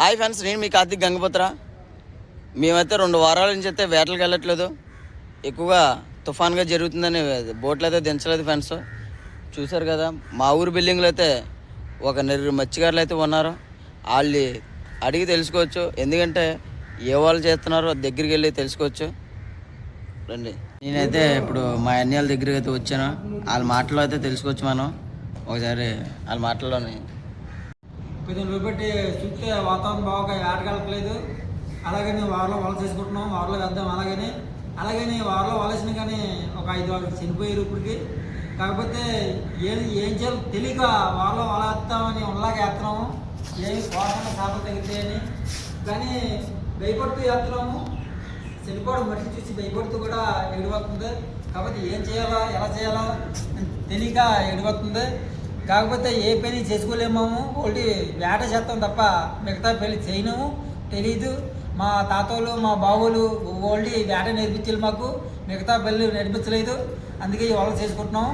Hi friends, నేను మీ కార్తీక్ గంగపుత్ర. మేమైతే 2 వారాల నుంచి అయితే వేటలకు వెళ్ళట్లేదు. ఎక్కువగా తుఫాన్గా జరుగుతుందని బోట్లు అయితే దించలేదు ఫ్రెండ్స్. చూశారు కదా, మా ఊరు బిల్డింగ్లో అయితే ఒక నలుగురు మత్స్యకారులు అయితే ఉన్నారు. వాళ్ళు అడిగి తెలుసుకోవచ్చు, ఎందుకంటే ఏ వాళ్ళు చేస్తున్నారో దగ్గరికి వెళ్ళి తెలుసుకోవచ్చు. రండి, నేనైతే ఇప్పుడు మా అన్నయ్యల దగ్గరికి అయితే వచ్చాను. వాళ్ళ మాటలో అయితే తెలుసుకోవచ్చు మనం. ఒకసారి వాళ్ళ మాటల్లోని కొంచెం చూపెట్టి చూస్తే వాతావరణం బాగా ఆటగలపలేదు. అలాగని వారిలో వల చేసుకుంటున్నాం, వారిలో వేద్దాం. అలాగని వారిలో వలసిన కానీ ఒక 5 వాళ్ళు చనిపోయారు ఇప్పటికి. కాకపోతే ఏం చేయాలో తెలియక వారిలో వల వేస్తామని ఉల్లాగా వేస్తున్నాము. ఏమి పోరాటం చేపలు తగ్గుతాయని కానీ భయపడుతూ వేస్తున్నాము. చనిపోవడం మట్టి చూసి భయపడుతూ కూడా ఎడిపోతుంది. కాబట్టి ఏం చేయాలా, ఎలా చేయాలా తెలియక ఎడిపోతుంది. కాకపోతే ఏ పని చేసుకోలేము. ఒకటి వేట చేస్తాం తప్ప మిగతా పని చేయలేము. తెలీదు. మా తాతోళ్ళు మా బావులు ఓల్డ్ వేట నేర్పించాలి మాకు, మిగతా పనులు నేర్పించలేదు. అందుకే ఈ వాళ్ళు చేసుకుంటున్నాం.